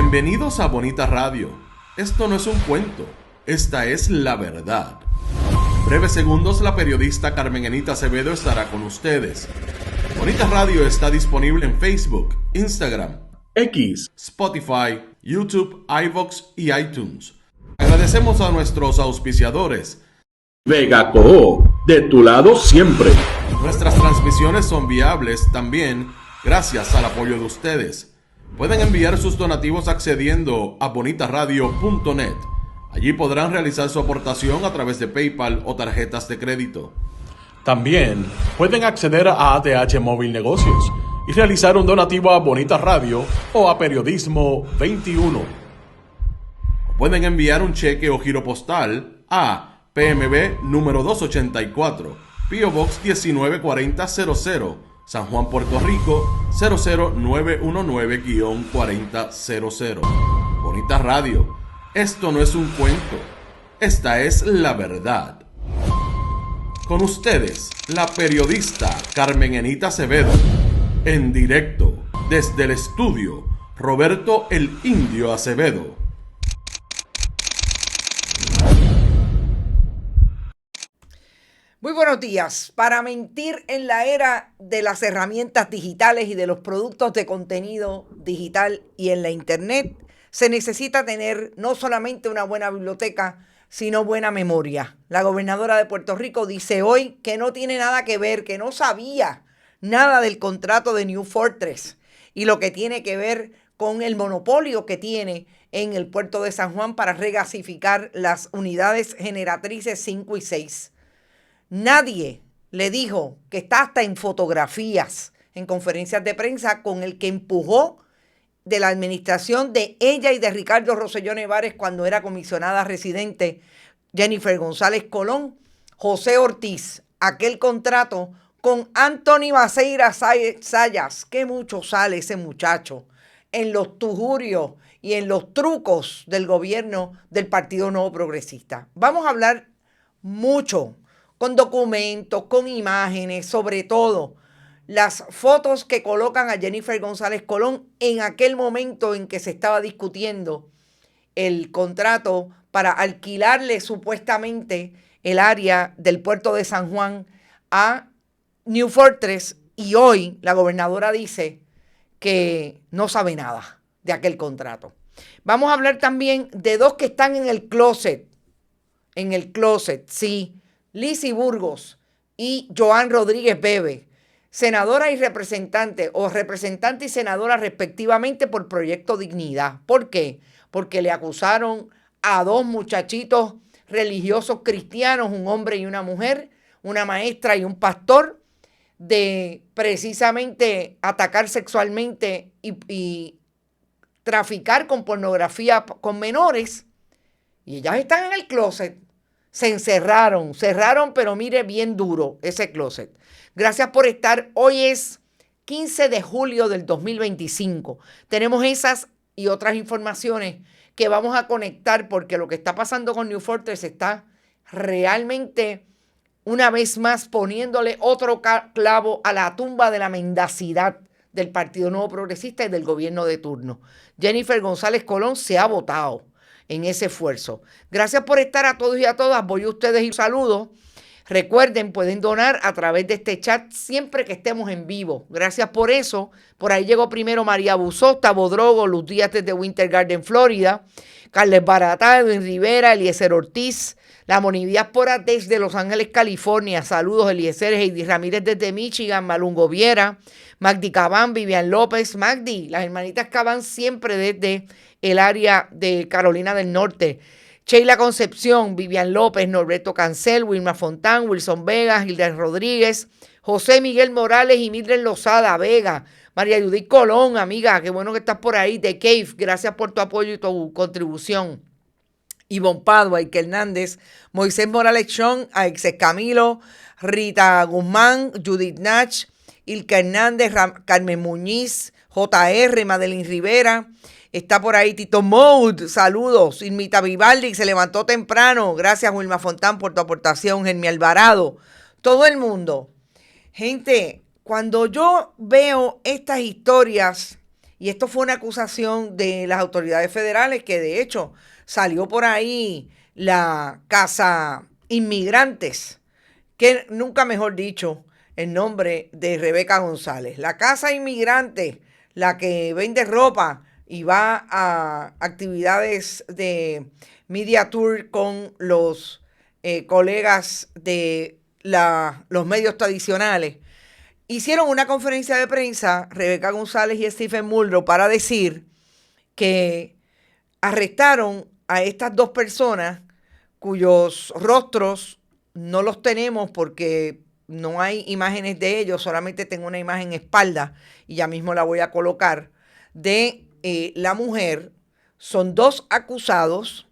Bienvenidos a Bonita Radio. Esto no es un cuento, esta es la verdad. En breves segundos la periodista Carmen Enita Acevedo estará con ustedes. Bonita Radio está disponible en Facebook, Instagram, X, Spotify, YouTube, iVoox y iTunes. Agradecemos a nuestros auspiciadores. Vega Coop, de tu lado siempre. Nuestras transmisiones son viables también gracias al apoyo de ustedes. Pueden enviar sus donativos accediendo a bonitaradio.net. Allí podrán realizar su aportación a través de PayPal o tarjetas de crédito. También pueden acceder a ATH Móvil Negocios y realizar un donativo a Bonita Radio o a Periodismo 21. Pueden enviar un cheque o giro postal a PMB número 284, P.O. Box 194000, San Juan, Puerto Rico 00919-4000. Bonita Radio, esto no es un cuento, esta es la verdad. Con ustedes, la periodista Carmen Enita Acevedo, en directo desde el estudio Roberto el Indio Acevedo. Muy buenos días. Para mentir en la era de las herramientas digitales y de los productos de contenido digital y en la internet, se necesita tener no solamente una buena biblioteca, sino buena memoria. La gobernadora de Puerto Rico dice hoy que no tiene nada que ver, que no sabía nada del contrato de New Fortress y lo que tiene que ver con el monopolio que tiene en el puerto de San Juan para regasificar las unidades generatrices 5 y 6. Nadie le dijo que está hasta en fotografías, en conferencias de prensa, con el que empujó de la administración de ella y de Ricardo Rosselló Nevares cuando era comisionada residente Jennifer González Colón, José Ortiz, aquel contrato con Anthony Baceira Sayas. Qué mucho sale ese muchacho en los tujurios y en los trucos del gobierno del Partido Nuevo Progresista. Vamos a hablar mucho, con documentos, con imágenes, sobre todo las fotos que colocan a Jennifer González Colón en aquel momento en que se estaba discutiendo el contrato para alquilarle supuestamente el área del puerto de San Juan a New Fortress, y hoy la gobernadora dice que no sabe nada de aquel contrato. Vamos a hablar también de dos que están en el closet, sí, Lizy Burgos y Joan Rodríguez Bebe, senadora y representante, o representante y senadora respectivamente por Proyecto Dignidad. ¿Por qué? Porque le acusaron a dos muchachitos religiosos cristianos, un hombre y una mujer, una maestra y un pastor, de precisamente atacar sexualmente y traficar con pornografía con menores, y ellas están en el closet. Se cerraron, pero mire bien duro ese closet. Gracias por estar. Hoy es 15 de julio del 2025. Tenemos esas y otras informaciones que vamos a conectar, porque lo que está pasando con New Fortress está realmente, una vez más, poniéndole otro clavo a la tumba de la mendacidad del Partido Nuevo Progresista y del gobierno de turno. Jennifer González Colón se ha votado en ese esfuerzo. Gracias por estar a todos y a todas. Voy a ustedes y saludos. Recuerden, pueden donar a través de este chat siempre que estemos en vivo. Gracias por eso. Por ahí llegó primero María Busó, Tabo Drogo, Luz Díaz desde Winter Garden, Florida, Carles Baratá, Edwin Rivera, Eliezer Ortiz, la Monidiáspora desde Los Ángeles, California. Saludos, Eliezer, Heidi Ramírez desde Michigan, Malungo Viera, Magdi Cabán, Vivian López, Magdi, las hermanitas Cabán siempre desde el área de Carolina del Norte. Sheila Concepción, Vivian López, Norberto Cancel, Wilma Fontán, Wilson Vega, Gilda Rodríguez, José Miguel Morales y Mildred Lozada Vega, María Judith Colón, amiga, qué bueno que estás por ahí, de Cave, gracias por tu apoyo y tu contribución. Ivonne Padua, Ike Hernández, Moisés Morales Chón, Aixes Camilo, Rita Guzmán, Judith Nach, Ilka Hernández, Carmen Muñiz, JR, Madeline Rivera. Está por ahí Tito Mode, saludos. Irmita Vivaldi, se levantó temprano. Gracias, Wilma Fontán, por tu aportación. Germi Alvarado, todo el mundo. Gente, cuando yo veo estas historias Y esto fue una acusación de las autoridades federales que de hecho salió por ahí la Casa Inmigrantes, que nunca mejor dicho el nombre de Rebeca González. La Casa Inmigrante, la que vende ropa y va a actividades de media tour con los colegas de los medios tradicionales. Hicieron una conferencia de prensa, Rebeca González y Stephen Muldrow, para decir que arrestaron a estas dos personas cuyos rostros no los tenemos porque no hay imágenes de ellos, solamente tengo una imagen espalda y ya mismo la voy a colocar, de la mujer. Son dos acusados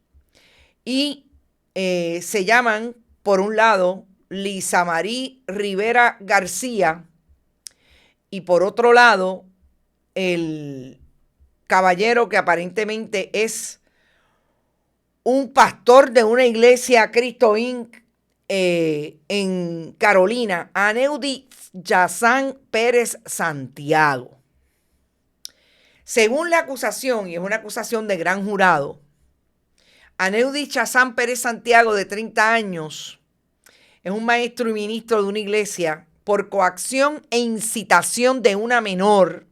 y se llaman, por un lado, Lisa Marie Rivera García, y por otro lado, el caballero que aparentemente es un pastor de una iglesia Cristo Inc. En Carolina, Aneudi Yazán Pérez Santiago. Según la acusación, y es una acusación de gran jurado, Aneudi Yazán Pérez Santiago, de 30 años, es un maestro y ministro de una iglesia por coacción e incitación de una menor,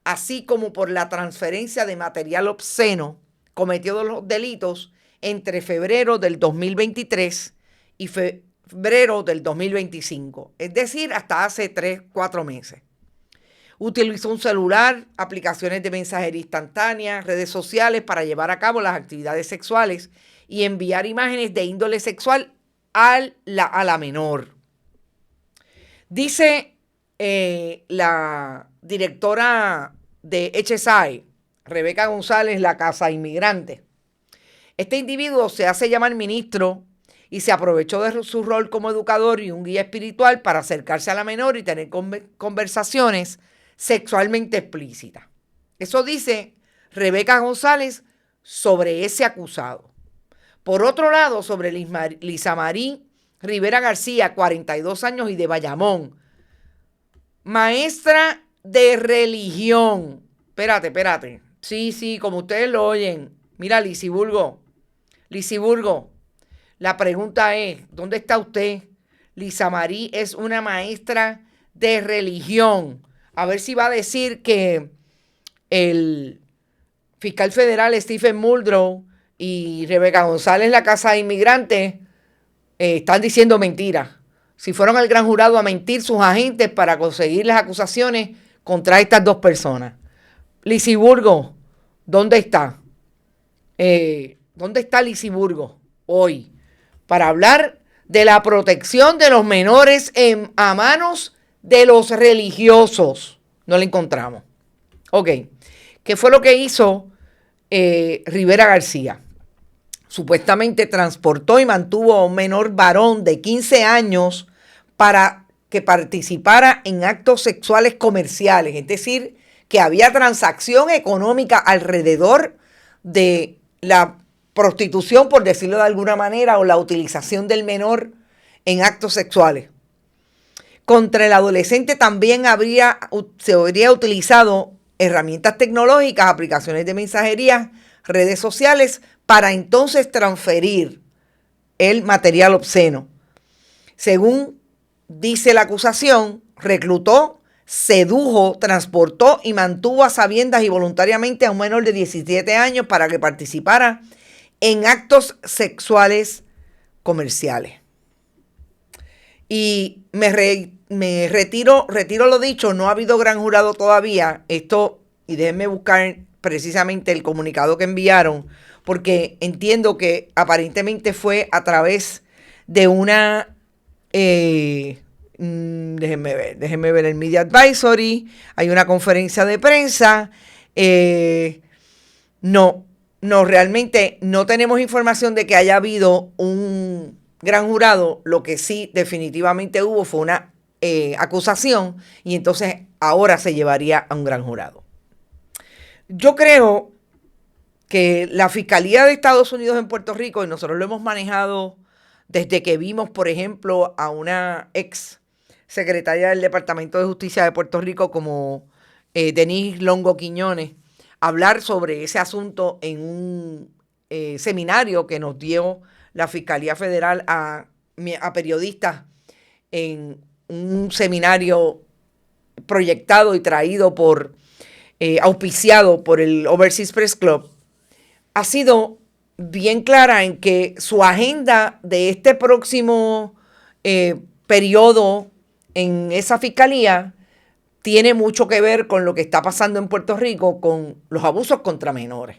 así como por la transferencia de material obsceno, cometió los delitos entre febrero del 2023 y febrero del 2025, es decir, hasta hace 3-4 meses. Utilizó un celular, aplicaciones de mensajería instantánea, redes sociales para llevar a cabo las actividades sexuales y enviar imágenes de índole sexual a la menor. Dice la directora de HSI, Rebeca González, la Casa Inmigrante. Este individuo se hace llamar ministro y se aprovechó de su rol como educador y un guía espiritual para acercarse a la menor y tener conversaciones sexualmente explícitas. Eso dice Rebeca González sobre ese acusado. Por otro lado, sobre Lisa Marie Rivera García, 42 años y de Bayamón, maestra de religión. Espérate. Sí, como ustedes lo oyen. Mira, Lisiburgo, la pregunta es, ¿dónde está usted? Lisa Marie es una maestra de religión. A ver si va a decir que el fiscal federal Stephen Muldrow y Rebeca González, la Casa de Inmigrantes, están diciendo mentiras. Si fueron al gran jurado a mentir sus agentes para conseguir las acusaciones contra estas dos personas. Lisiburgo, ¿dónde está? ¿Dónde está Lisiburgo hoy? Para hablar de la protección de los menores a manos de los religiosos. No la encontramos. Ok. ¿Qué fue lo que hizo Rivera García? Supuestamente transportó y mantuvo a un menor varón de 15 años para que participara en actos sexuales comerciales. Es decir, que había transacción económica alrededor de la prostitución, por decirlo de alguna manera, o la utilización del menor en actos sexuales. Contra el adolescente también se habría utilizado herramientas tecnológicas, aplicaciones de mensajería, redes sociales, para entonces transferir el material obsceno. Según dice la acusación, reclutó, sedujo, transportó y mantuvo a sabiendas y voluntariamente a un menor de 17 años para que participara en actos sexuales comerciales. Y me retiro lo dicho, no ha habido gran jurado todavía. Y déjenme buscar precisamente el comunicado que enviaron, porque entiendo que aparentemente fue a través de una, déjenme ver el Media Advisory, hay una conferencia de prensa, no, realmente no tenemos información de que haya habido un gran jurado. Lo que sí definitivamente hubo fue una acusación y entonces ahora se llevaría a un gran jurado. Yo creo que la Fiscalía de Estados Unidos en Puerto Rico, y nosotros lo hemos manejado desde que vimos, por ejemplo, a una ex secretaria del Departamento de Justicia de Puerto Rico como Denise Longo Quiñones, hablar sobre ese asunto en un seminario que nos dio la Fiscalía Federal a periodistas en un seminario proyectado y traído por, auspiciado por el Overseas Press Club, ha sido bien clara en que su agenda de este próximo periodo en esa fiscalía tiene mucho que ver con lo que está pasando en Puerto Rico con los abusos contra menores.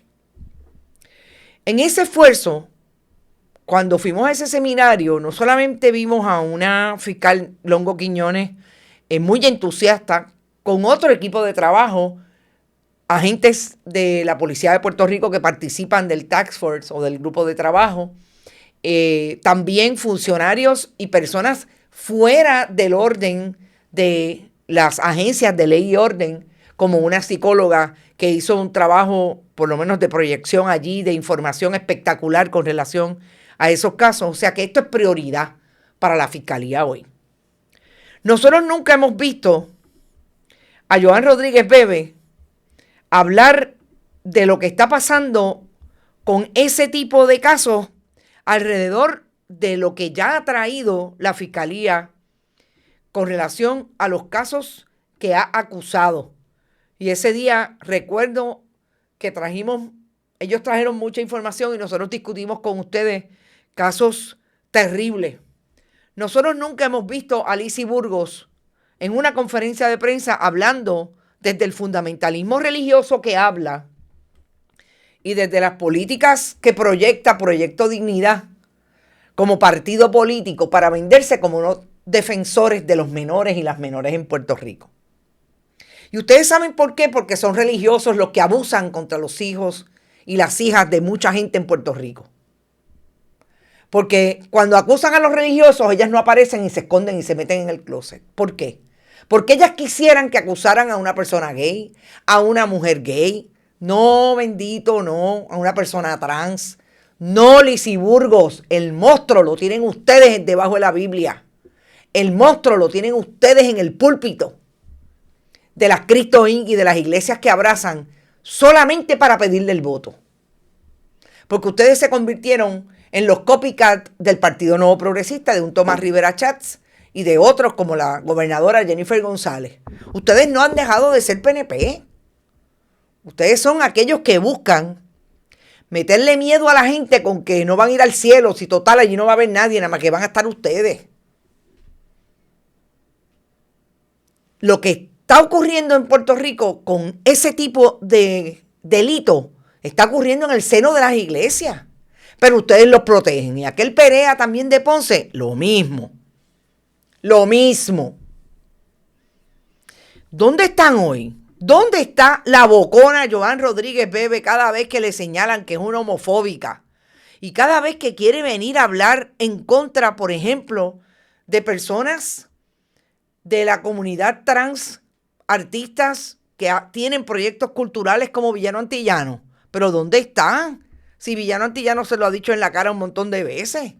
En ese esfuerzo, cuando fuimos a ese seminario, no solamente vimos a una fiscal Longo Quiñones muy entusiasta, con otro equipo de trabajo, agentes de la Policía de Puerto Rico que participan del Task Force o del grupo de trabajo, también funcionarios y personas fuera del orden de las agencias de ley y orden, como una psicóloga que hizo un trabajo, por lo menos de proyección allí, de información espectacular con relación a esos casos. O sea que esto es prioridad para la Fiscalía hoy. Nosotros nunca hemos visto a Joan Rodríguez Bebe hablar de lo que está pasando con ese tipo de casos alrededor de lo que ya ha traído la Fiscalía con relación a los casos que ha acusado. Y ese día recuerdo que ellos trajeron mucha información y nosotros discutimos con ustedes casos terribles. Nosotros nunca hemos visto a Lizy Burgos en una conferencia de prensa hablando desde el fundamentalismo religioso que habla y desde las políticas que proyecta Proyecto Dignidad como partido político para venderse como unos defensores de los menores y las menores en Puerto Rico. Y ustedes saben por qué, porque son religiosos los que abusan contra los hijos y las hijas de mucha gente en Puerto Rico. Porque cuando acusan a los religiosos, ellas no aparecen y se esconden y se meten en el closet. ¿Por qué? Porque ellas quisieran que acusaran a una persona gay, a una mujer gay. No, bendito, no, a una persona trans. No, Lizy Burgos, el monstruo lo tienen ustedes debajo de la Biblia. El monstruo lo tienen ustedes en el púlpito de las Cristo Inc. y de las iglesias que abrazan solamente para pedirle el voto. Porque ustedes se convirtieron en los copycat del Partido Nuevo Progresista, de un Tomás Rivera Chats y de otros como la gobernadora Jennifer González. Ustedes no han dejado de ser PNP. Ustedes son aquellos que buscan meterle miedo a la gente con que no van a ir al cielo, si total allí no va a haber nadie, nada más que van a estar ustedes. Lo que está ocurriendo en Puerto Rico con ese tipo de delito está ocurriendo en el seno de las iglesias. Pero ustedes los protegen. Y aquel Perea también de Ponce, lo mismo. Lo mismo. ¿Dónde están hoy? ¿Dónde está la bocona Joan Rodríguez Bebe cada vez que le señalan que es una homofóbica? Y cada vez que quiere venir a hablar en contra, por ejemplo, de personas de la comunidad trans, artistas que tienen proyectos culturales como Villano Antillano. ¿Pero dónde están? Si Villano Antillano se lo ha dicho en la cara un montón de veces,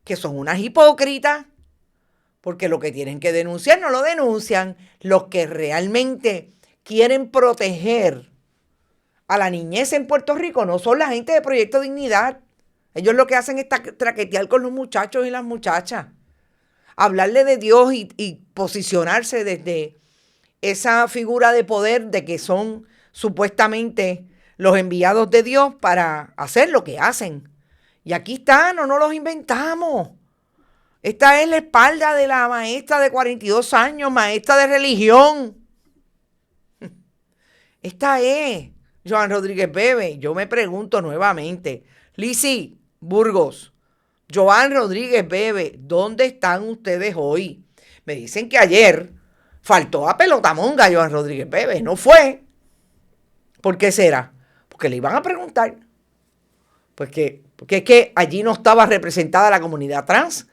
que son unas hipócritas, porque lo que tienen que denunciar no lo denuncian. Los que realmente quieren proteger a la niñez en Puerto Rico no son la gente de Proyecto Dignidad. Ellos lo que hacen es traquetear con los muchachos y las muchachas, hablarle de Dios y posicionarse desde esa figura de poder de que son supuestamente los enviados de Dios para hacer lo que hacen. Y aquí están, no nos los inventamos. Esta es la espalda de la maestra de 42 años, maestra de religión. Esta es Joan Rodríguez Bebe. Yo me pregunto nuevamente, Lizy Burgos, Joan Rodríguez Bebe, ¿dónde están ustedes hoy? Me dicen que ayer faltó a pelotamonga Joan Rodríguez Bebe. No fue. ¿Por qué será? Porque le iban a preguntar. Porque es que allí no estaba representada la comunidad trans.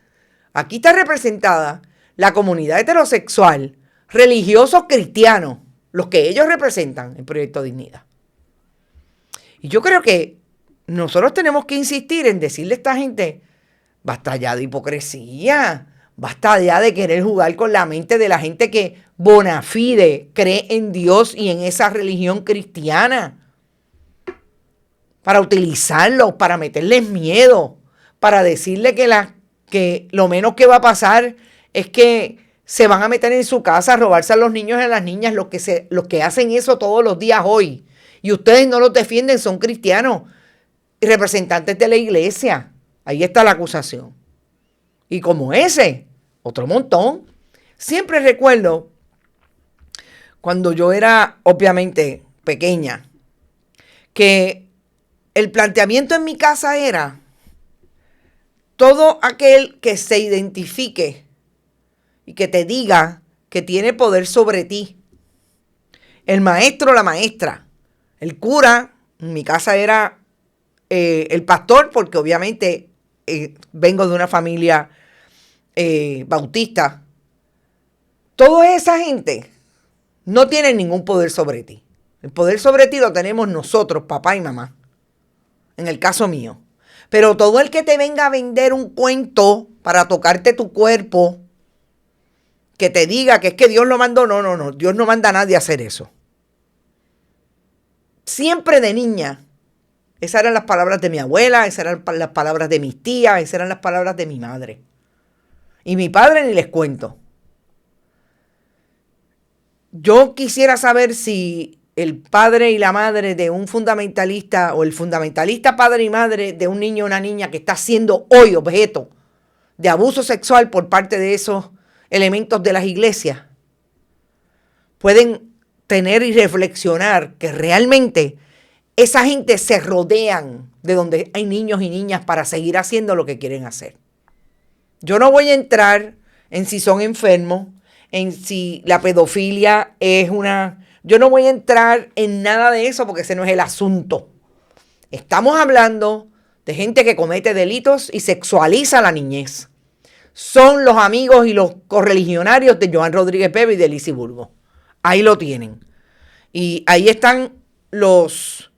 Aquí está representada la comunidad heterosexual, religiosos cristianos, los que ellos representan en Proyecto Dignidad. Y yo creo que nosotros tenemos que insistir en decirle a esta gente, basta ya de hipocresía, Basta ya de querer jugar con la mente de la gente que bona fide cree en Dios y en esa religión cristiana. Para utilizarlos, para meterles miedo, para decirle que lo menos que va a pasar es que se van a meter en su casa a robarse a los niños y a las niñas, los que hacen eso todos los días hoy. Y ustedes no los defienden, son cristianos y representantes de la iglesia. Ahí está la acusación. Y como ese, otro montón. Siempre recuerdo cuando yo era obviamente pequeña, que el planteamiento en mi casa era todo aquel que se identifique y que te diga que tiene poder sobre ti. El maestro o la maestra, el cura, en mi casa era el pastor, porque obviamente vengo de una familia bautista. Toda esa gente no tiene ningún poder sobre ti. El poder sobre ti lo tenemos nosotros, papá y mamá, en el caso mío. Pero todo el que te venga a vender un cuento para tocarte tu cuerpo, que te diga que es que Dios lo mandó, no, Dios no manda a nadie a hacer eso. Siempre de niña, esas eran las palabras de mi abuela, esas eran las palabras de mis tías, esas eran las palabras de mi madre. Y mi padre ni les cuento. Yo quisiera saber si el padre y la madre de un fundamentalista o el fundamentalista padre y madre de un niño o una niña que está siendo hoy objeto de abuso sexual por parte de esos elementos de las iglesias pueden tener y reflexionar que realmente esa gente se rodean de donde hay niños y niñas para seguir haciendo lo que quieren hacer. Yo no voy a entrar en si son enfermos, en si la pedofilia es una... Yo no voy a entrar en nada de eso porque ese no es el asunto. Estamos hablando de gente que comete delitos y sexualiza a la niñez. Son los amigos y los correligionarios de Joan Rodríguez Bebe y de Lizy Burgos. Ahí lo tienen. Y ahí están los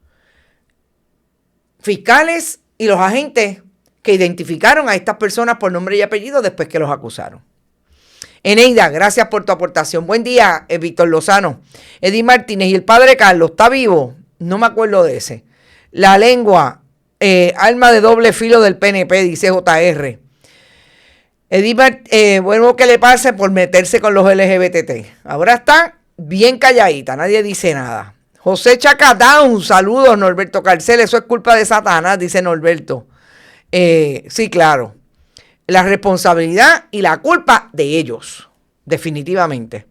fiscales y los agentes que identificaron a estas personas por nombre y apellido después que los acusaron. Eneida, gracias por tu aportación. Buen día, Víctor Lozano. Eddie Martínez, ¿y el padre Carlos está vivo? No me acuerdo de ese. La lengua, arma de doble filo del PNP, dice JR. Eddie, bueno que le pase por meterse con los LGBT. Ahora está bien calladita, nadie dice nada. José Chacatán, saludos, Norberto Carcel, eso es culpa de Satanás, dice Norberto. Sí, claro. La responsabilidad y la culpa de ellos, definitivamente.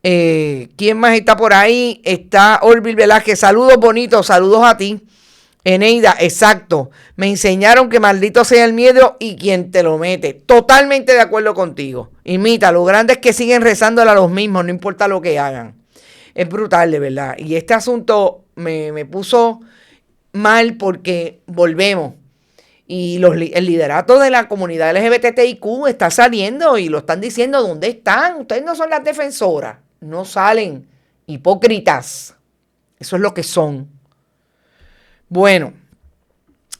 ¿Quién más está por ahí? Está Orville Velázquez. Saludos bonitos, saludos a ti. Eneida, exacto. Me enseñaron que maldito sea el miedo y quien te lo mete. Totalmente de acuerdo contigo. Imita, lo grande es que siguen rezándole a los mismos, no importa lo que hagan. Es brutal, de verdad. Y este asunto me puso mal porque volvemos. Y el liderato de la comunidad LGBTIQ está saliendo y lo están diciendo, ¿dónde están? Ustedes no son las defensoras, no salen, hipócritas. Eso es lo que son. Bueno,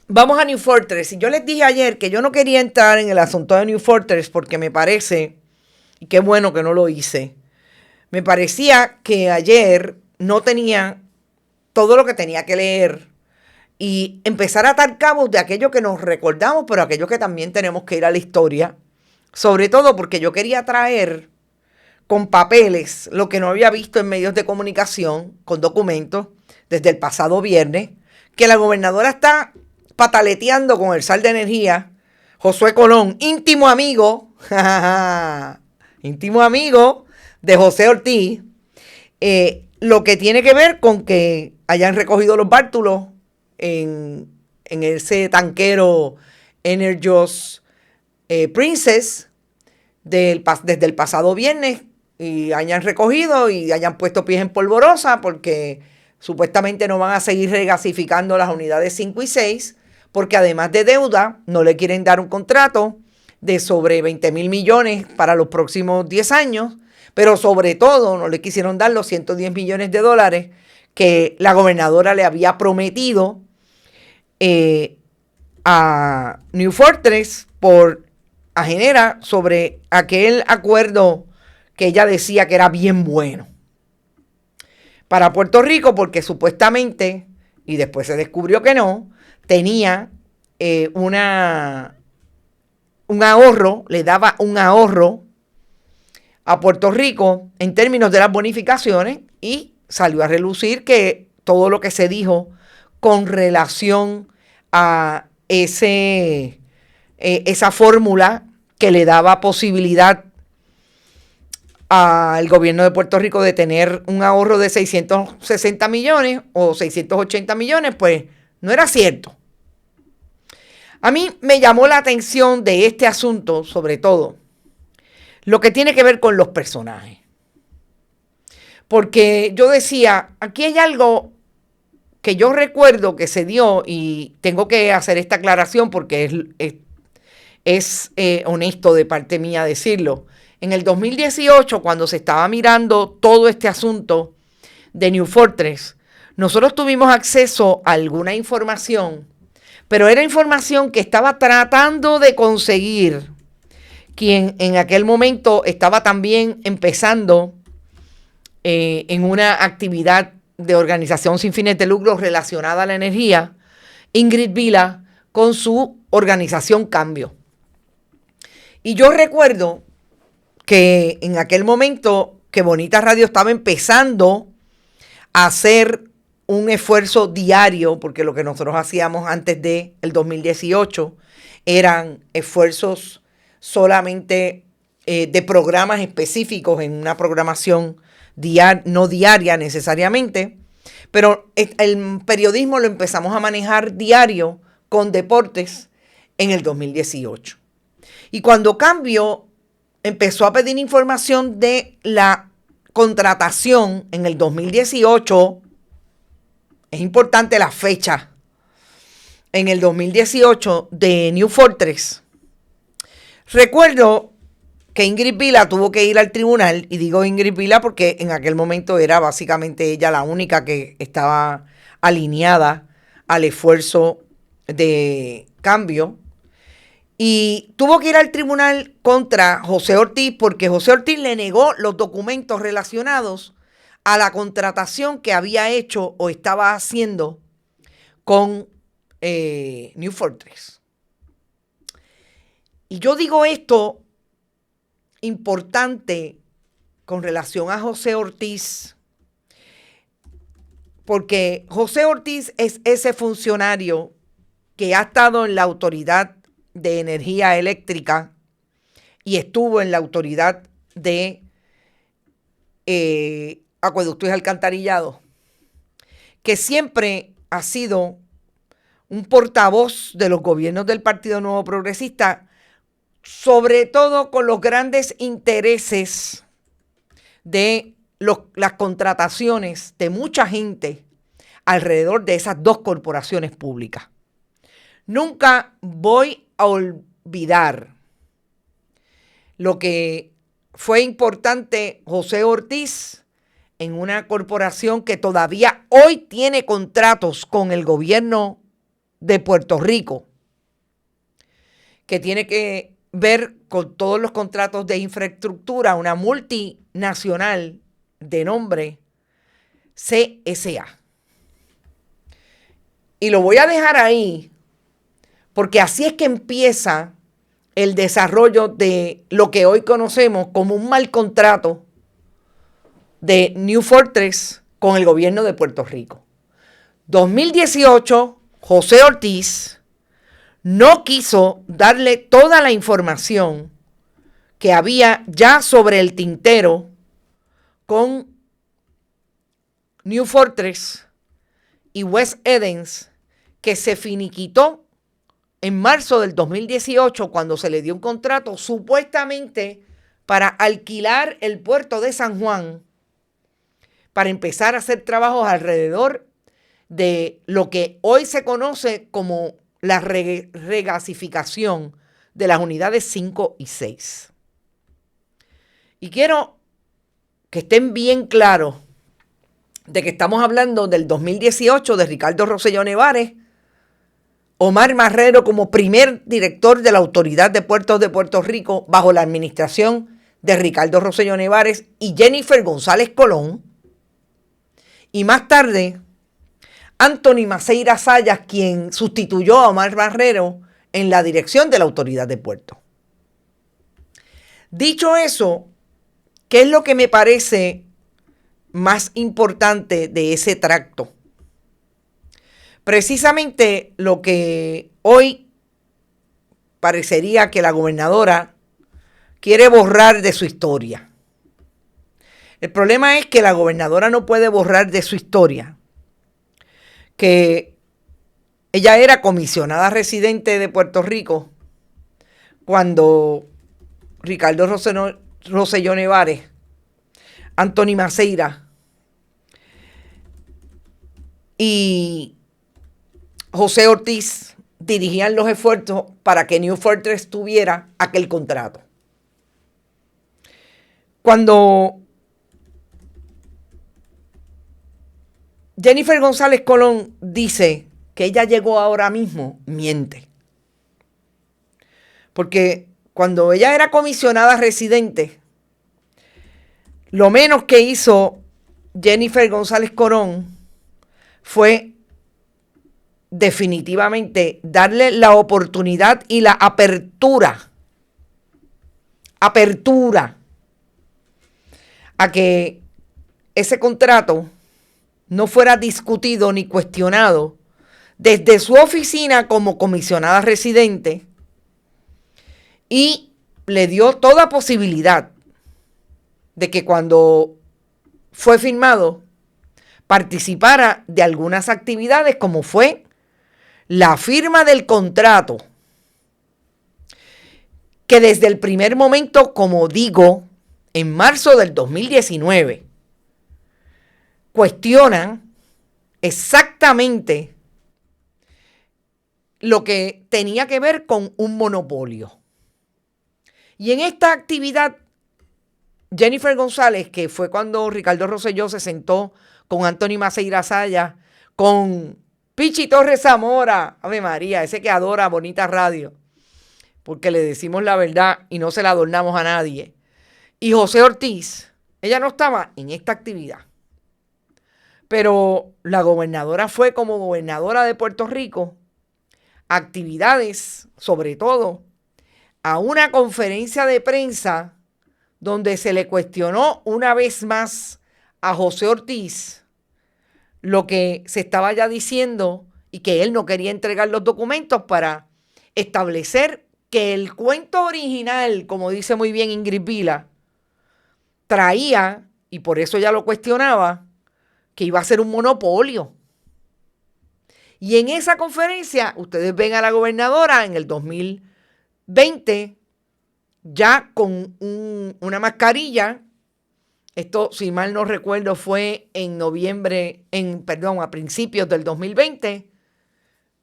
vamos a New Fortress. Y yo les dije ayer que yo no quería entrar en el asunto de New Fortress porque me parece, y qué bueno que no lo hice, me parecía que ayer no tenía todo lo que tenía que leer y empezar a atar cabos de aquello que nos recordamos, pero aquello que también tenemos que ir a la historia. Sobre todo porque yo quería traer con papeles lo que no había visto en medios de comunicación, con documentos, desde el pasado viernes, que la gobernadora está pataleteando con el sal de energía, Josué Colón, íntimo amigo de José Ortiz, lo que tiene que ver con que hayan recogido los bártulos en ese tanquero Energos Princess desde el pasado viernes y hayan recogido y hayan puesto pies en polvorosa porque supuestamente no van a seguir regasificando las unidades 5 y 6 porque además de deuda no le quieren dar un contrato de sobre 20,000 millones para los próximos 10 años, pero sobre todo no le quisieron dar los 110 millones de dólares que la gobernadora le había prometido a New Fortress por ajena sobre aquel acuerdo que ella decía que era bien bueno para Puerto Rico, porque supuestamente, y después se descubrió que no, tenía un ahorro, le daba un ahorro a Puerto Rico en términos de las bonificaciones, y salió a relucir que todo lo que se dijo con relación a esa fórmula que le daba posibilidad al gobierno de Puerto Rico de tener un ahorro de 660 millones o 680 millones, pues no era cierto. A mí me llamó la atención de este asunto, sobre todo, lo que tiene que ver con los personajes. Porque yo decía, aquí hay algo que yo recuerdo que se dio, y tengo que hacer esta aclaración porque es honesto de parte mía decirlo. En el 2018, cuando se estaba mirando todo este asunto de New Fortress, nosotros tuvimos acceso a alguna información, pero era información que estaba tratando de conseguir quien en aquel momento estaba también empezando en una actividad de organización sin fines de lucro relacionada a la energía, Ingrid Vila, con su organización Cambio. Y yo recuerdo que en aquel momento que Bonita Radio estaba empezando a hacer un esfuerzo diario, porque lo que nosotros hacíamos antes del 2018 eran esfuerzos solamente de programas específicos en una programación no diaria necesariamente, pero el periodismo lo empezamos a manejar diario con deportes en el 2018. Y cuando Cambio empezó a pedir información de la contratación en el 2018, es importante la fecha, en el 2018 de New Fortress, recuerdo que Ingrid Vila tuvo que ir al tribunal, y digo Ingrid Vila porque en aquel momento era básicamente ella la única que estaba alineada al esfuerzo de Cambio, y tuvo que ir al tribunal contra José Ortiz porque José Ortiz le negó los documentos relacionados a la contratación que había hecho o estaba haciendo con New Fortress. Y yo digo esto importante con relación a José Ortiz, porque José Ortiz es ese funcionario que ha estado en la Autoridad de Energía Eléctrica y estuvo en la Autoridad de Acueductos y Alcantarillados, que siempre ha sido un portavoz de los gobiernos del Partido Nuevo Progresista, sobre todo con los grandes intereses de las contrataciones de mucha gente alrededor de esas dos corporaciones públicas. Nunca voy a olvidar lo que fue importante José Ortiz en una corporación que todavía hoy tiene contratos con el gobierno de Puerto Rico, que tiene que ver con todos los contratos de infraestructura, una multinacional de nombre CSA. Y lo voy a dejar ahí porque así es que empieza el desarrollo de lo que hoy conocemos como un mal contrato de New Fortress con el gobierno de Puerto Rico. 2018, José Ortiz no quiso darle toda la información que había ya sobre el tintero con New Fortress y West Edens, que se finiquitó en marzo del 2018 cuando se le dio un contrato supuestamente para alquilar el puerto de San Juan para empezar a hacer trabajos alrededor de lo que hoy se conoce como la regasificación de las unidades 5 y 6. Y quiero que estén bien claros de que estamos hablando del 2018 de Ricardo Rosselló Nevares Omar Marrero como primer director de la Autoridad de Puertos de Puerto Rico bajo la administración de Ricardo Rosselló Nevares y Jennifer González Colón. Y más tarde, Anthony Maceira Sayas, quien sustituyó a Omar Marrero en la dirección de la Autoridad de Puertos. Dicho eso, ¿qué es lo que me parece más importante de ese tracto? Precisamente lo que hoy parecería que la gobernadora quiere borrar de su historia. El problema es que la gobernadora no puede borrar de su historia que ella era comisionada residente de Puerto Rico cuando Ricardo Rosselló Nevares, Anthony Maceira y José Ortiz dirigían los esfuerzos para que New Fortress tuviera aquel contrato. Cuando Jennifer González Colón dice que ella llegó ahora mismo, miente. Porque cuando ella era comisionada residente, lo menos que hizo Jennifer González Colón fue definitivamente darle la oportunidad y la apertura a que ese contrato no fuera discutido ni cuestionado desde su oficina como comisionada residente, y le dio toda posibilidad de que cuando fue firmado participara de algunas actividades como fue la firma del contrato, que desde el primer momento, como digo, en marzo del 2019, cuestionan exactamente lo que tenía que ver con un monopolio. Y en esta actividad, Jennifer González, que fue cuando Ricardo Rosselló se sentó con Anthony Maceira Sayas, con Pichi Torres Zamora, Ave María, ese que adora Bonita Radio, porque le decimos la verdad y no se la adornamos a nadie, y José Ortiz, ella no estaba en esta actividad. Pero la gobernadora fue como gobernadora de Puerto Rico a actividades, sobre todo a una conferencia de prensa donde se le cuestionó una vez más a José Ortiz lo que se estaba ya diciendo y que él no quería entregar los documentos para establecer que el cuento original, como dice muy bien Ingrid Vila, traía, y por eso ya lo cuestionaba, que iba a ser un monopolio. Y en esa conferencia, ustedes ven a la gobernadora en el 2020, ya con una mascarilla. Esto, si mal no recuerdo, fue en a principios del 2020,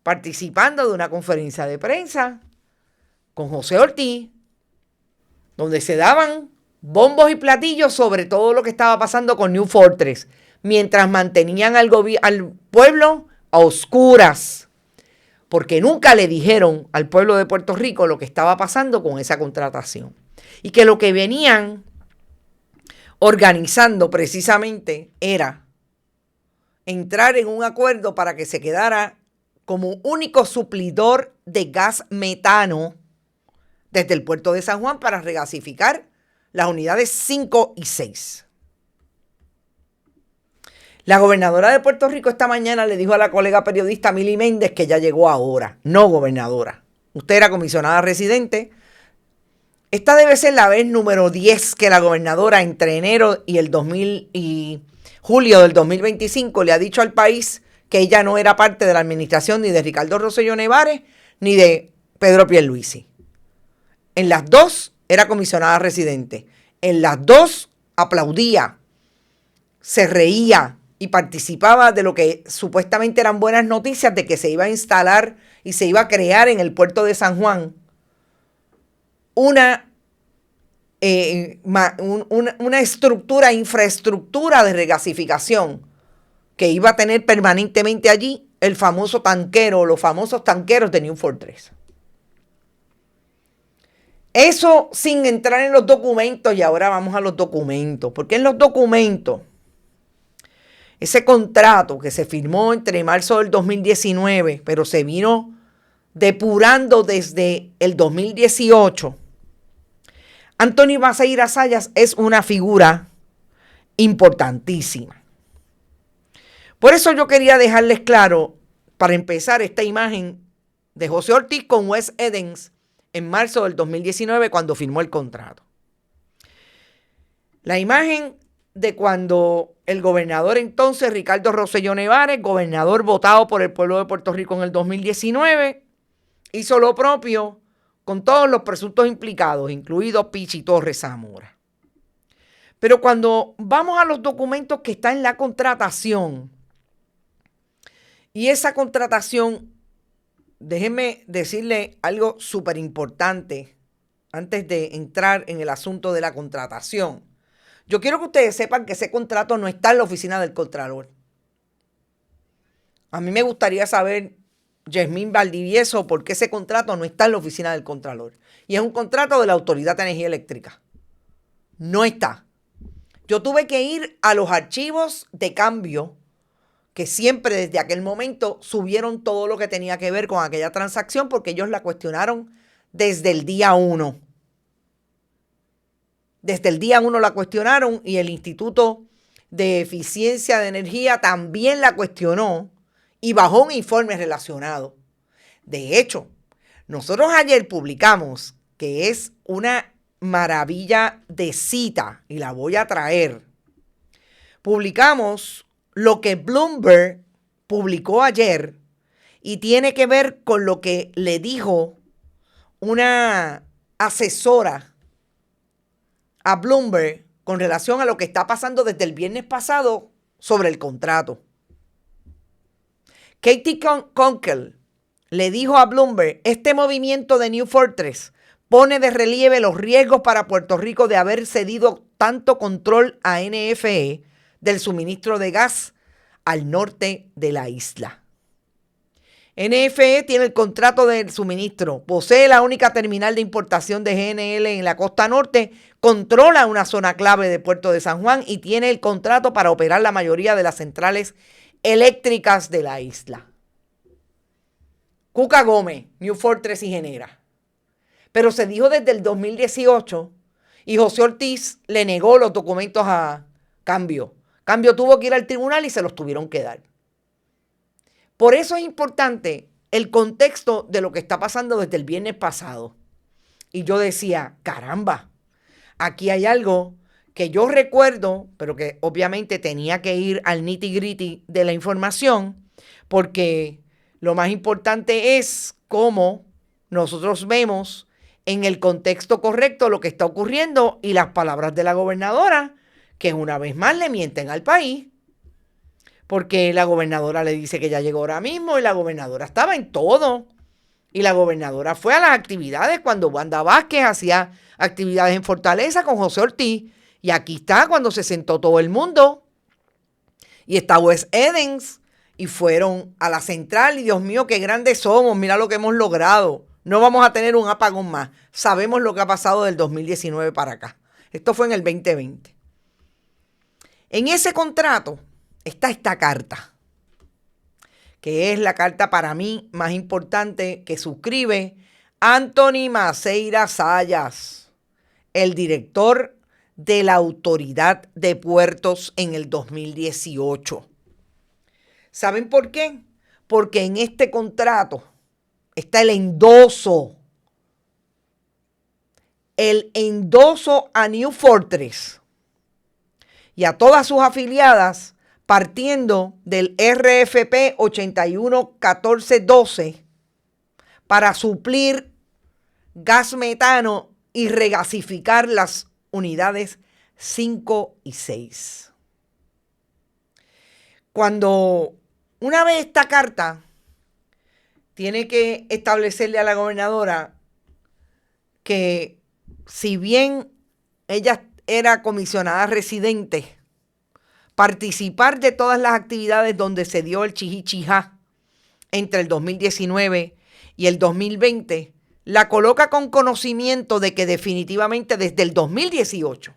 participando de una conferencia de prensa con José Ortiz, donde se daban bombos y platillos sobre todo lo que estaba pasando con New Fortress, mientras mantenían al pueblo a oscuras, porque nunca le dijeron al pueblo de Puerto Rico lo que estaba pasando con esa contratación. Y que lo que venían organizando precisamente era entrar en un acuerdo para que se quedara como único suplidor de gas metano desde el puerto de San Juan para regasificar las unidades 5 y 6. La gobernadora de Puerto Rico esta mañana le dijo a la colega periodista Mili Méndez que ya llegó ahora, no gobernadora. Usted era comisionada residente. Esta debe ser la vez número 10 que la gobernadora entre enero y julio del 2025 le ha dicho al país que ella no era parte de la administración ni de Ricardo Rosselló Nevares ni de Pedro Pierluisi. En las dos era comisionada residente. En las dos aplaudía, se reía y participaba de lo que supuestamente eran buenas noticias de que se iba a instalar y se iba a crear en el puerto de San Juan una infraestructura de regasificación que iba a tener permanentemente allí el famoso tanquero, los famosos tanqueros de New Fortress. Eso sin entrar en los documentos, y ahora vamos a los documentos, porque en los documentos, ese contrato que se firmó entre marzo del 2019, pero se vino depurando desde el 2018, Anthony Maceira Sayas es una figura importantísima. Por eso yo quería dejarles claro, para empezar, esta imagen de José Ortiz con Wes Edens en marzo del 2019 cuando firmó el contrato. La imagen de cuando el gobernador entonces, Ricardo Rosselló Nevares, gobernador votado por el pueblo de Puerto Rico en el 2019, hizo lo propio con todos los presuntos implicados, incluido Pichi Torres Zamora. Pero cuando vamos a los documentos que están en la contratación, y esa contratación, déjenme decirle algo súper importante antes de entrar en el asunto de la contratación. Yo quiero que ustedes sepan que ese contrato no está en la oficina del Contralor. A mí me gustaría saber, Yasmín Valdivieso, por qué ese contrato no está en la oficina del Contralor. Y es un contrato de la Autoridad de Energía Eléctrica. No está. Yo tuve que ir a los archivos de cambio, que siempre desde aquel momento subieron todo lo que tenía que ver con aquella transacción, porque ellos la cuestionaron desde el día 1. Desde el día 1 la cuestionaron, y el Instituto de Eficiencia de Energía también la cuestionó y bajó un informe relacionado. De hecho, nosotros ayer publicamos, que es una maravilla de cita, y la voy a traer. Publicamos lo que Bloomberg publicó ayer, y tiene que ver con lo que le dijo una asesora a Bloomberg con relación a lo que está pasando desde el viernes pasado sobre el contrato. Katie Kunkel le dijo a Bloomberg: este movimiento de New Fortress pone de relieve los riesgos para Puerto Rico de haber cedido tanto control a NFE del suministro de gas al norte de la isla. NFE tiene el contrato del suministro, posee la única terminal de importación de GNL en la costa norte, controla una zona clave de Puerto de San Juan y tiene el contrato para operar la mayoría de las centrales eléctricas de la isla. Cuca Gómez, New Fortress y Genera. Pero se dijo desde el 2018 y José Ortiz le negó los documentos a Cambio. Cambio tuvo que ir al tribunal y se los tuvieron que dar. Por eso es importante el contexto de lo que está pasando desde el viernes pasado. Y yo decía, caramba, aquí hay algo que yo recuerdo, pero que obviamente tenía que ir al nitty-gritty de la información, porque lo más importante es cómo nosotros vemos en el contexto correcto lo que está ocurriendo y las palabras de la gobernadora, que una vez más le mienten al país. Porque la gobernadora le dice que ya llegó ahora mismo, y la gobernadora estaba en todo. Y la gobernadora fue a las actividades cuando Wanda Vázquez hacía actividades en Fortaleza con José Ortiz. Y aquí está cuando se sentó todo el mundo. Y está Wes Edens. Y fueron a la central. Y Dios mío, qué grandes somos. Mira lo que hemos logrado. No vamos a tener un apagón más. Sabemos lo que ha pasado del 2019 para acá. Esto fue en el 2020. En ese contrato está esta carta, que es la carta para mí más importante que suscribe Anthony Maceira Sayas, el director de la Autoridad de Puertos en el 2018. ¿Saben por qué? Porque en este contrato está el endoso a New Fortress y a todas sus afiliadas, partiendo del RFP 811412 para suplir gas metano y regasificar las unidades 5 y 6. Cuando una vez esta carta tiene que establecerle a la gobernadora que, si bien ella era comisionada residente, participar de todas las actividades donde se dio el chihichijá entre el 2019 y el 2020, la coloca con conocimiento de que definitivamente desde el 2018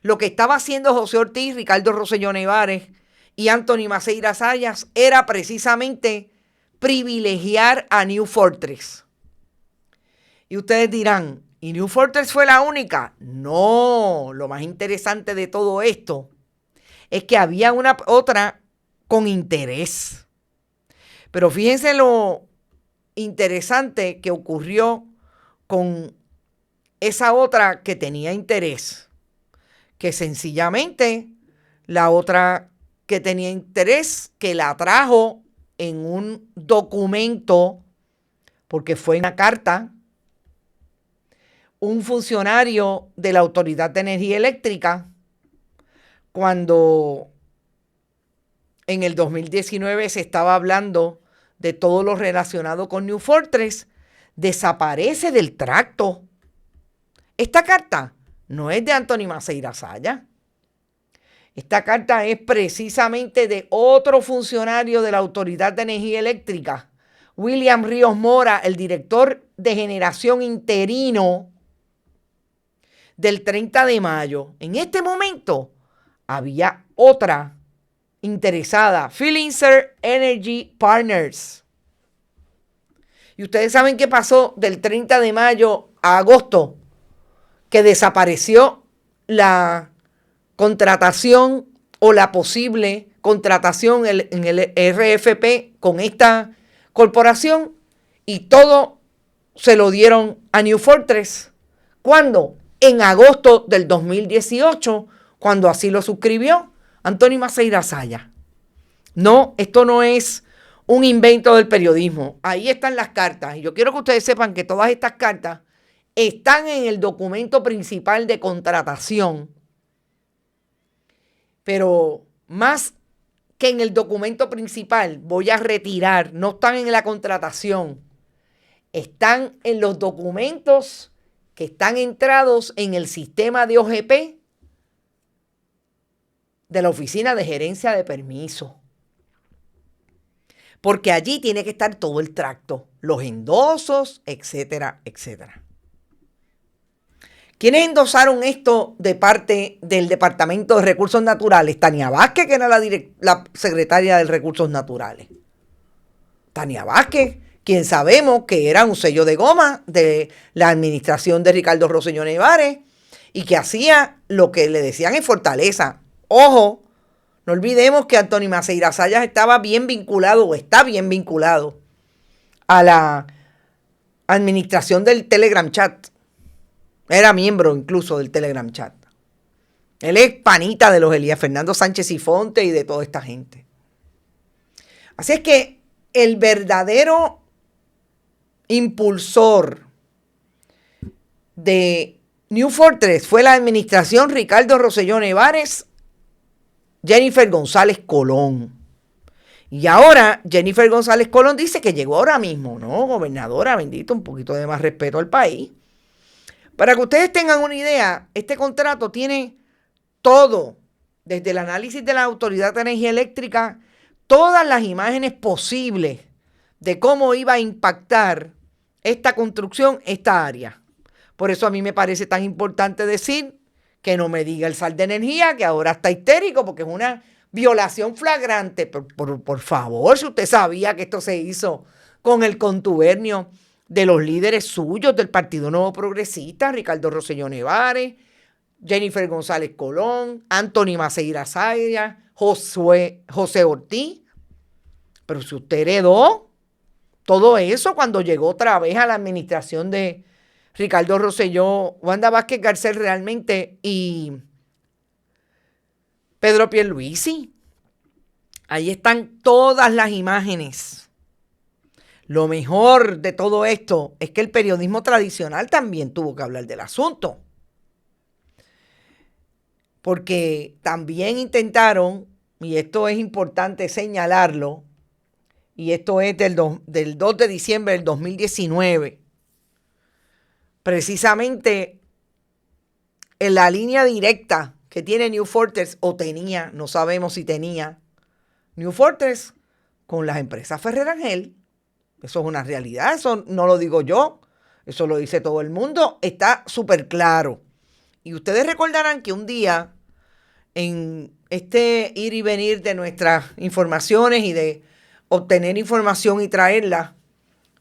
lo que estaba haciendo José Ortiz, Ricardo Rosselló Nevares y Anthony Maceira Sayas era precisamente privilegiar a New Fortress. Y ustedes dirán, ¿y New Fortress fue la única? No, lo más interesante de todo esto es que había una otra con interés. Pero fíjense lo interesante que ocurrió con esa otra que tenía interés, que sencillamente la otra que tenía interés, que la trajo en un documento, porque fue una carta, un funcionario de la Autoridad de Energía Eléctrica, cuando en el 2019 se estaba hablando de todo lo relacionado con New Fortress, desaparece del tracto. Esta carta no es de Anthony Maceira Sayas. Esta carta es precisamente de otro funcionario de la Autoridad de Energía Eléctrica, William Ríos Mora, el director de generación interino del 30 de mayo. En este momento había otra interesada, Philinsert Energy Partners. Y ustedes saben qué pasó del 30 de mayo a agosto, que desapareció la contratación o la posible contratación en el RFP con esta corporación, y todo se lo dieron a New Fortress. ¿Cuándo? En agosto del 2018, cuando así lo suscribió Anthony Maceira Sayas. No, esto no es un invento del periodismo. Ahí están las cartas. Y yo quiero que ustedes sepan que todas estas cartas están en el documento principal de contratación. Pero más que en el documento principal, voy a retirar, no están en la contratación, están en los documentos que están entrados en el sistema de OGP de la Oficina de Gerencia de Permiso. Porque allí tiene que estar todo el tracto, los endosos, etcétera, etcétera. ¿Quiénes endosaron esto de parte del Departamento de Recursos Naturales? Tania Vázquez, que era la secretaria de Recursos Naturales. Tania Vázquez, quien sabemos que era un sello de goma de la administración de Ricardo Rosselló Nevares y que hacía lo que le decían en Fortaleza. Ojo, no olvidemos que Anthony Maceira Sayas estaba bien vinculado o está bien vinculado a la administración del Telegram Chat. Era miembro incluso del Telegram Chat. Él es panita de los Elías Fernando Sánchez y Fonte y de toda esta gente. Así es que el verdadero impulsor de New Fortress fue la administración Ricardo Rosselló Nevares, Jennifer González Colón. Y ahora Jennifer González Colón dice que llegó ahora mismo, ¿no? Gobernadora, bendito, un poquito de más respeto al país. Para que ustedes tengan una idea, este contrato tiene todo, desde el análisis de la Autoridad de Energía Eléctrica, todas las imágenes posibles de cómo iba a impactar esta construcción, esta área. Por eso a mí me parece tan importante decir que no me diga el SAL de Energía, que ahora está histérico porque es una violación flagrante. Por favor, si usted sabía que esto se hizo con el contubernio de los líderes suyos del Partido Nuevo Progresista, Ricardo Rosselló Nevares, Jennifer González Colón, Anthony Maceira Sayas, José Ortiz. Pero si usted heredó todo eso cuando llegó otra vez a la administración de Ricardo Rosselló, Wanda Vázquez Garcés realmente y Pedro Pierluisi. Ahí están todas las imágenes. Lo mejor de todo esto es que el periodismo tradicional también tuvo que hablar del asunto. Porque también intentaron, y esto es importante señalarlo, y esto es del 2 de diciembre del 2019, precisamente en la línea directa que tiene New Fortress, o tenía, no sabemos si tenía, New Fortress con las empresas Ferrer Ángel. Eso es una realidad, eso no lo digo yo, eso lo dice todo el mundo, está súper claro. Y ustedes recordarán que un día, en este ir y venir de nuestras informaciones y de obtener información y traerla,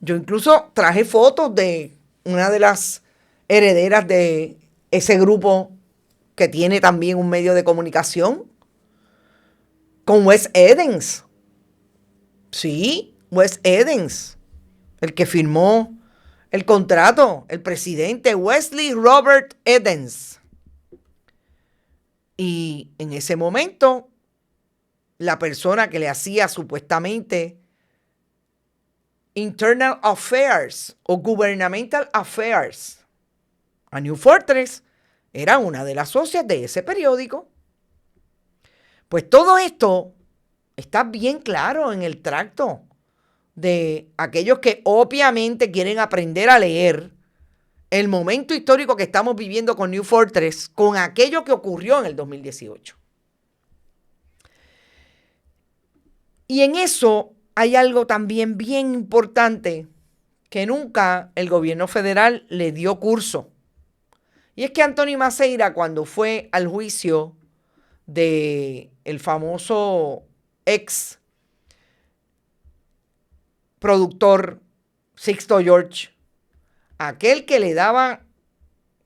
yo incluso traje fotos de una de las herederas de ese grupo que tiene también un medio de comunicación, con Wes Edens. Sí, Wes Edens, el que firmó el contrato, el presidente Wesley Robert Edens. Y en ese momento, la persona que le hacía supuestamente Internal Affairs o Governmental Affairs a New Fortress era una de las socias de ese periódico. Pues todo esto está bien claro en el tracto de aquellos que obviamente quieren aprender a leer el momento histórico que estamos viviendo con New Fortress, con aquello que ocurrió en el 2018. Y en eso hay algo también bien importante que nunca el gobierno federal le dio curso. Y es que Anthony Maceira, cuando fue al juicio de el famoso ex productor Sixto George, aquel que le daba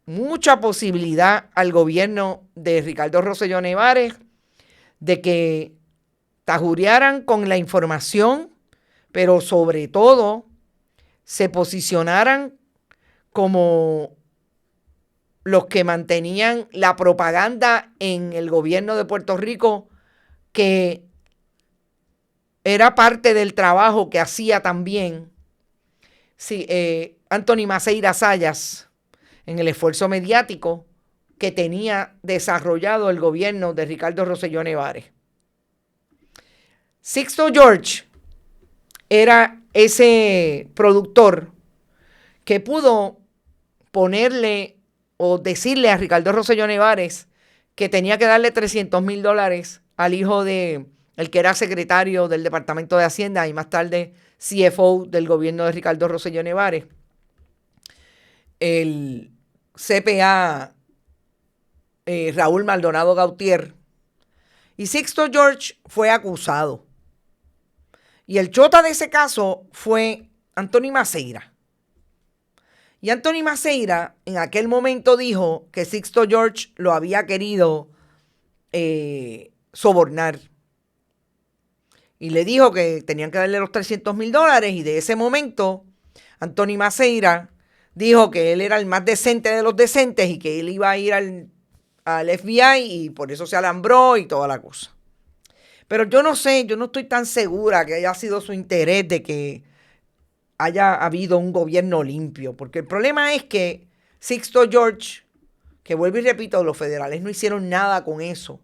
mucha posibilidad al gobierno de Ricardo Rosselló Nevares de que tajurearan con la información, pero sobre todo se posicionaran como los que mantenían la propaganda en el gobierno de Puerto Rico, que era parte del trabajo que hacía también Anthony Maceira Sayas en el esfuerzo mediático que tenía desarrollado el gobierno de Ricardo Rosselló Nevares. Sixto George era ese productor que pudo ponerle o decirle a Ricardo Rosselló Nevares que tenía que darle $300,000 al hijo de el que era secretario del Departamento de Hacienda y más tarde CFO del gobierno de Ricardo Rosselló Nevares, el CPA Raúl Maldonado Gautier. Y Sixto George fue acusado. Y el chota de ese caso fue Anthony Maceira. Y Anthony Maceira en aquel momento dijo que Sixto George lo había querido sobornar. Y le dijo que tenían que darle los $300,000. Y de ese momento, Anthony Maceira dijo que él era el más decente de los decentes y que él iba a ir al FBI y por eso se alambró y toda la cosa. Pero yo no sé, yo no estoy tan segura que haya sido su interés de que haya habido un gobierno limpio. Porque el problema es que Sixto George, que vuelvo y repito, los federales no hicieron nada con eso,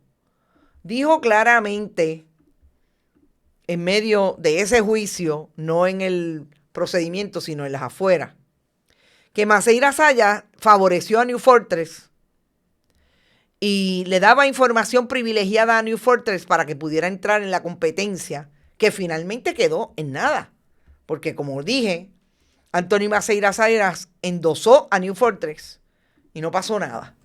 dijo claramente en medio de ese juicio, no en el procedimiento, sino en las afueras, que Maceira Sayas favoreció a New Fortress y le daba información privilegiada a New Fortress para que pudiera entrar en la competencia, que finalmente quedó en nada. Porque como dije, Anthony Maceira Sayas endosó a New Fortress y no pasó nada.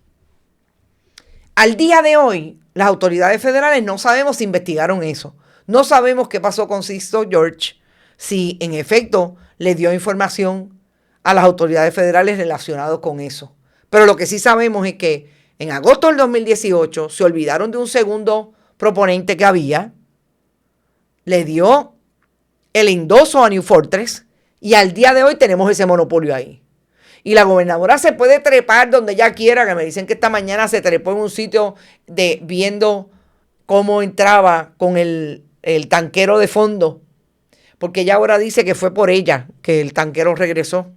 Al día de hoy, las autoridades federales no sabemos si investigaron eso. No sabemos qué pasó con Sixto George, si en efecto le dio información a las autoridades federales relacionadas con eso. Pero lo que sí sabemos es que en agosto del 2018 se olvidaron de un segundo proponente que había, le dio el endoso a New Fortress y al día de hoy tenemos ese monopolio ahí. Y la gobernadora se puede trepar donde ella quiera, que me dicen que esta mañana se trepó en un sitio viendo cómo entraba con el tanquero de fondo, porque ella ahora dice que fue por ella que el tanquero regresó.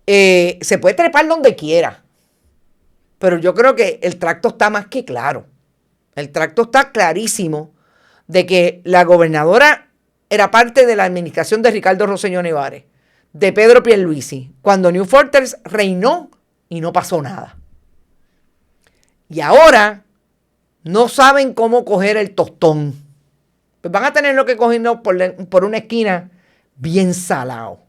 Se puede trepar donde quiera, pero yo creo que el tracto está más que claro. El tracto está clarísimo de que la gobernadora era parte de la administración de Ricardo Rosselló Nevares, de Pedro Pierluisi, cuando New Fortress reinó y no pasó nada. Y ahora no saben cómo coger el tostón. pues van a tener lo que cogernos por una esquina bien salado.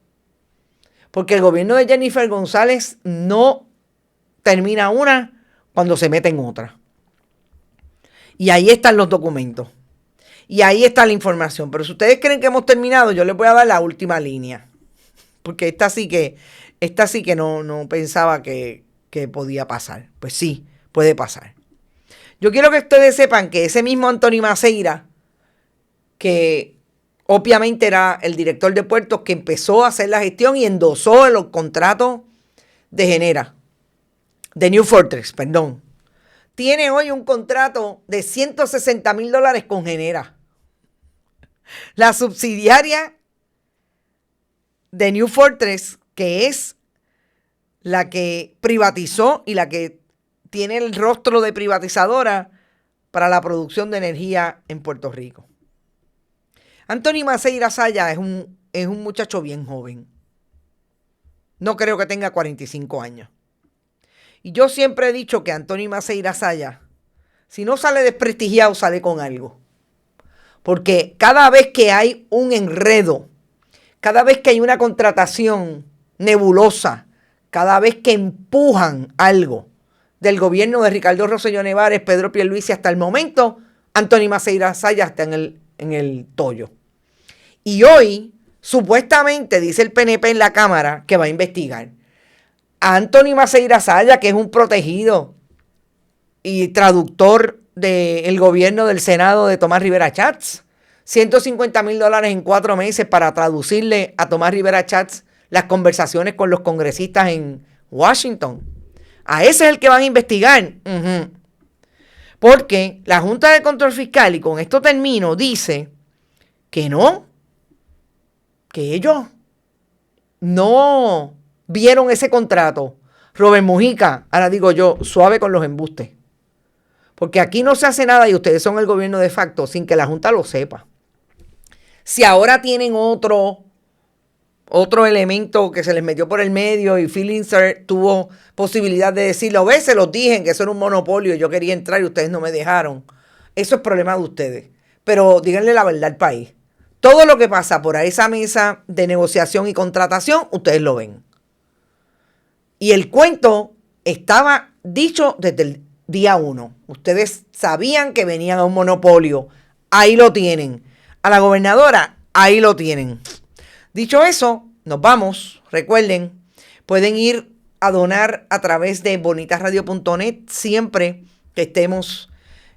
Porque el gobierno de Jennifer González no termina una cuando se mete en otra. Y ahí están los documentos. Y ahí está la información. Pero si ustedes creen que hemos terminado, yo les voy a dar la última línea. Porque esta sí que no pensaba que podía pasar. Pues sí, puede pasar. Yo quiero que ustedes sepan que ese mismo Anthony Maceira, que obviamente era el director de puertos que empezó a hacer la gestión y endosó los contratos de New Fortress, perdón. Tiene hoy un contrato de $160,000 con Genera. La subsidiaria de New Fortress, que es la que privatizó y la que tiene el rostro de privatizadora para la producción de energía en Puerto Rico. Anthony Maceira Saya es un muchacho bien joven. No creo que tenga 45 años. Y yo siempre he dicho que Anthony Maceira Saya, si no sale desprestigiado, sale con algo. Porque cada vez que hay un enredo, cada vez que hay una contratación nebulosa, cada vez que empujan algo del gobierno de Ricardo Rosselló Nevares, Pedro Pierluisi, hasta el momento, Anthony Maceira Saya está en el tollo. Y hoy, supuestamente, dice el PNP en la Cámara que va a investigar a Anthony Maceira Saya, que es un protegido y traductor del gobierno del Senado de Tomás Rivera Chats. $150,000 en 4 meses para traducirle a Tomás Rivera Chats las conversaciones con los congresistas en Washington. A ese es el que van a investigar. Porque la Junta de Control Fiscal, y con esto termino, dice que no, que ellos no vieron ese contrato. Robert Mujica, ahora digo yo, suave con los embustes. Porque aquí no se hace nada y ustedes son el gobierno de facto sin que la Junta lo sepa. Si ahora tienen otro elemento que se les metió por el medio y Phil Insert tuvo posibilidad de decirlo, ¿ves? Se los dije que eso era un monopolio, yo quería entrar y ustedes no me dejaron. Eso es problema de ustedes. Pero díganle la verdad al país. Todo lo que pasa por esa mesa de negociación y contratación, ustedes lo ven. Y el cuento estaba dicho desde el día 1. Ustedes sabían que venían a un monopolio. Ahí lo tienen. A la gobernadora, ahí lo tienen. Dicho eso, nos vamos. Recuerden, pueden ir a donar a través de bonitasradio.net siempre que estemos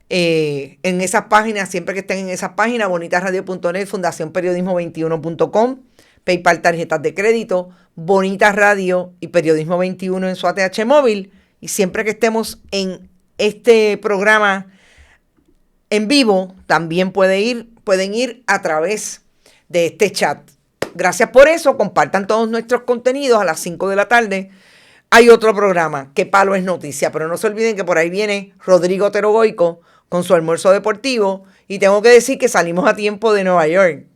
en esas páginas, siempre que estén en esas páginas, bonitasradio.net, fundacionperiodismo21.com, PayPal, tarjetas de crédito, Bonitas Radio y Periodismo 21 en su ATH móvil. Y siempre que estemos en este programa en vivo, también pueden ir a través de este chat. Gracias por eso. Compartan todos nuestros contenidos. A las 5 de la tarde hay otro programa, Que Palo es Noticia. Pero no se olviden que por ahí viene Rodrigo Otero Goico con su almuerzo deportivo. Y tengo que decir que salimos a tiempo de Nueva York.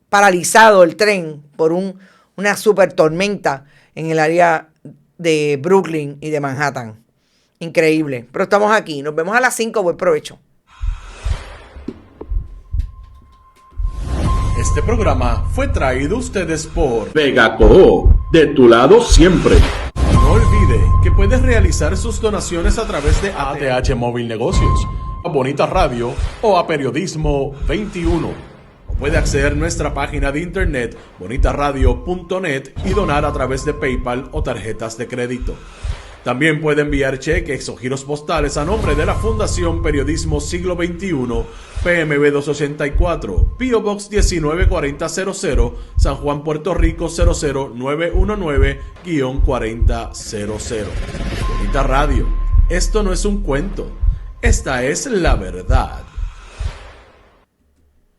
Paralizado el tren por una super tormenta en el área de Brooklyn y de Manhattan. Increíble. Pero estamos aquí. Nos vemos a las 5. Buen provecho. Este programa fue traído a ustedes por Vega Coop, de tu lado siempre. No olvide que puedes realizar sus donaciones a través de ATH Móvil Negocios, a Bonitas Radio o a Periodismo 21. O puede acceder a nuestra página de internet bonitasradio.net y donar a través de PayPal o tarjetas de crédito. También puede enviar cheques o giros postales a nombre de la Fundación Periodismo Siglo XXI, PMB 284, P.O. Box 194000, San Juan, Puerto Rico 00919-4000. Bonita Radio, esto no es un cuento, esta es la verdad.